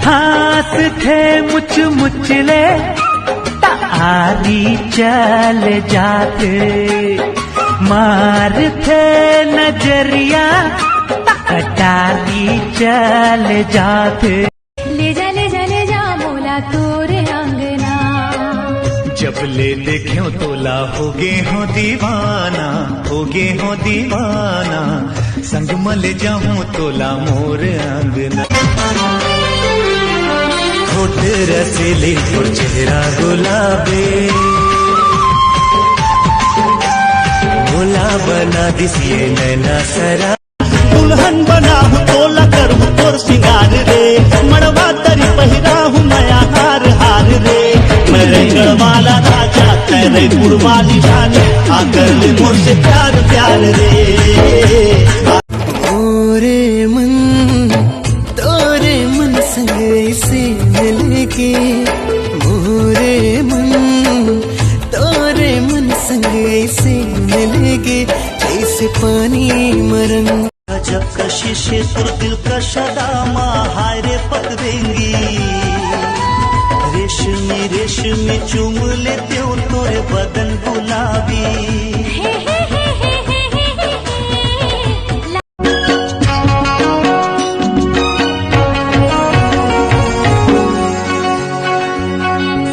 हाथ थे मुच मुचले तारी चल जाते, मार थे नजरिया कटारी चल जाते। ले जा मोला तोरे अंगना, जब ले देख्यो तोला होगे हो दीवाना, होगे हो दीवाना, संग मल जाऊं तोला मोर अंगना। होठ रसीली और चेहरा गुलाबी, मोला बना दिसिए नैना सरा। दुल्हन बना हूँ तोला करूँ तोर सिंगार रे, मड़वा तरी पहिरा हूँ नया हार हार रे। मेरे गढ़वाला राजा तेरे पुरवाली रानी, आकर ले मुझसे प्यार प्यार रे। तोरे मन संग ऐसे मिलके, मोरे मन तोरे मन संग ऐसे मिलके, जैसे पानी मरन। जब कशिश तुर दिल का शदामा, हाय रे पक देंगी। रेशमी रेशमी चूम लेते हो तोरे बदन गुलाबी।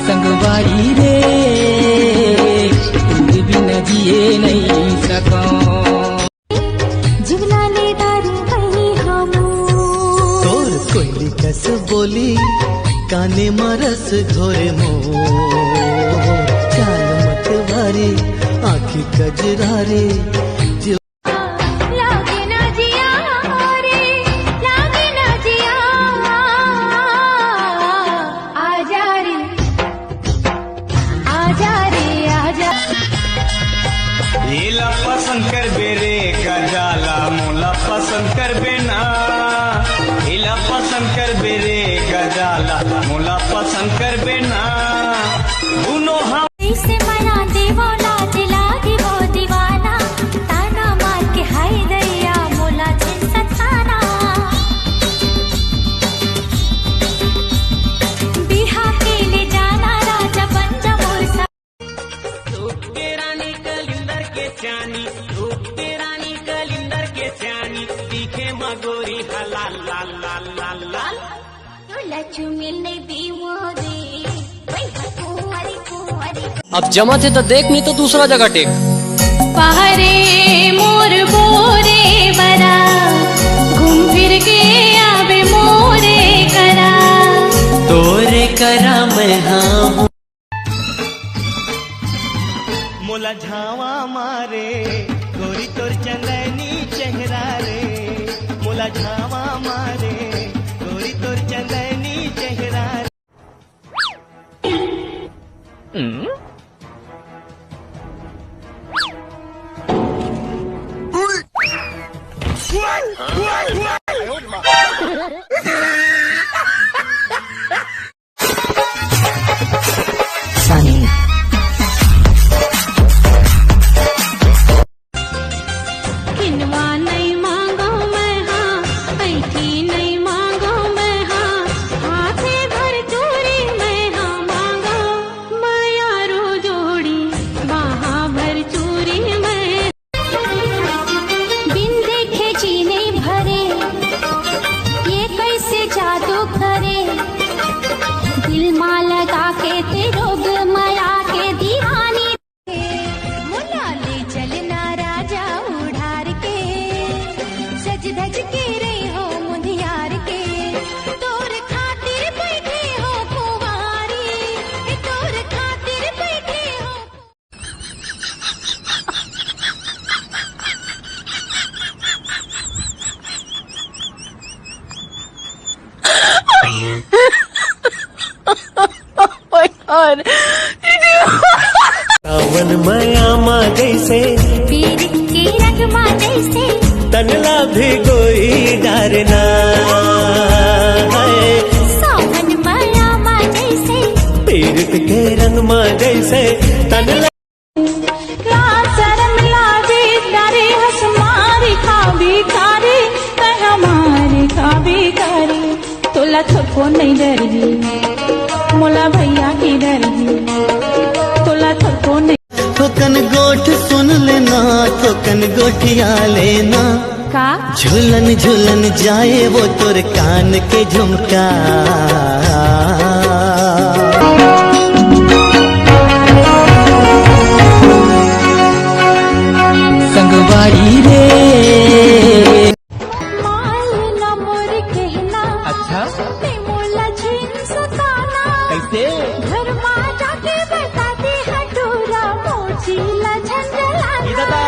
संगवारी रे तुम भी न जिए नहीं सको, जिगलाले दारू कहीं हम। तोर कोयली कस बोली काने मरस घोरे मोर, चाल मत वारे आँखी कजरारे। लागे ना जिया रे, लागे ना जिया, आजा रे आजा रे आजा। येला पसंद कर बेरे गजाला, मोला पसंद कर बेना। येला पसंद कर बेरे गजाला, मोला पसंद कर बेना। दोनों हम से मना देवो लाज लागे वो दीवाना, ताना मार के हाय दैया मोला छिन सताना। बिहा के ले जाना राजा बन जा मोर सा। रूप के रानी कलिंदर के चानी, रूप के रानी कलिंदर के चानी, तीखे मगोरी हलाल लाल लाल लाल लाल। लचू मिलने दीवो दे, वही कुंवारी कुंवारी। अब जमा थे तो देख, नहीं तो दूसरा जगह टेक। पहरे मोर बोरे बरा, घूम फिर के आवे मोरे करा। तोरे करा मैं हाँ हूँ, मोला झावा मारे गोरी तोर चंदनी चेहरा रे। मोला झावा मारे गोरी तोर चंदनी चेहरा रे। किनवा नहीं मांगो मैं हाँ, ऐठी नहीं मांगो मैं हाँ, हाथे भर चूरी मैं हाँ मांगो। मैं यारो जोड़ी बाहा भर चूरी मैं, बिन देखे जी नहीं भरे, ये कैसे जादू करे। दिल माँ लगा के ते रोग माया के दीवानी, मुला ले चलना राजा उड़ार के, सज धज के रही हो मुंदियार के। तोर खातिर बैठे हो कुंवारी, तोर खातिर बैठे हो। सावन मयामा जैसे, पीर की रगमा जैसे, तनला भी कोई डरना है। सावन मयामा जैसे, पीर के रंग माँ जैसे, तनला शर्म लाजे तारे हंस मारी खा भी खारी, हमारे खा भी खारी। तोला थको नहीं डरगी मोला भैया की डरगी तोला थको नहीं थोकन गोठ सुन लेना, थोकन गोठिया लेना, का झूलन झूलन जाए वो तोर कान के झुमका। संगवारी रे माल न मोर कहना अच्छा मैं मोला झीन सताना कैसे घर मा जाके बता दे हटूरा मोची ला झंझलाना ना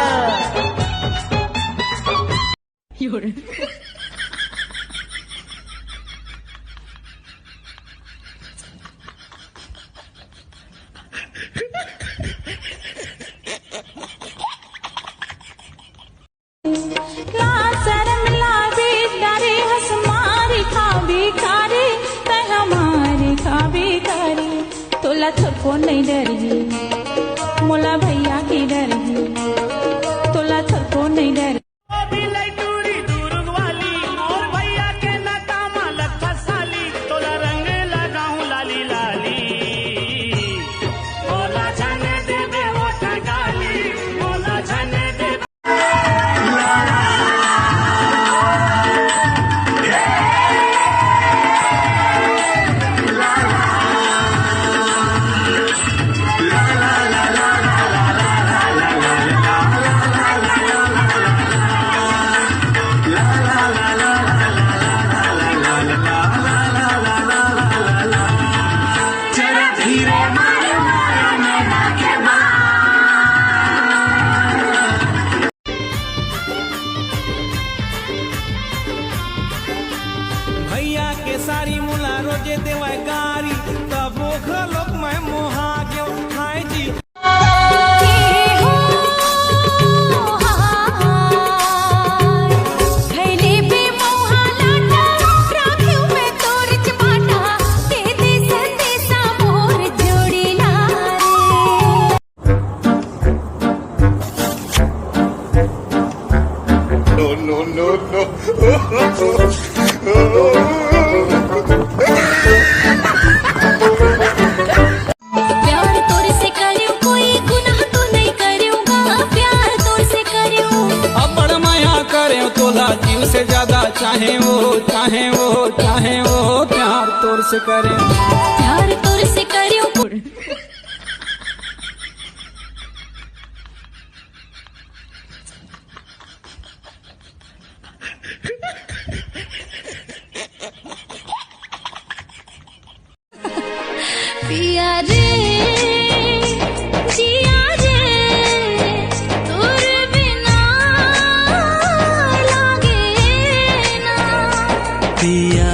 शर्म लागे डरे हंस मारे खाबे कारे तै हमारे खाबे कारे तोला थको नहीं डरगी मोला भैया की डरगी तोला थको नहीं डरगी भैया के सारी मुला रोजे देवाय गारी तबो खलोक मैं मोहा गयो हाय जी प्यार तोर से करियो कोई गुनाह तो नहीं करियोगा प्यार तोर से करियो अब बड़ माया करे तोला जीव से ज्यादा चाहे वो चाहे वो चाहे वो प्यार तोर से करे प्यार तोर से करियो पिया रे जिया रे तोर बिना लागे ना पिया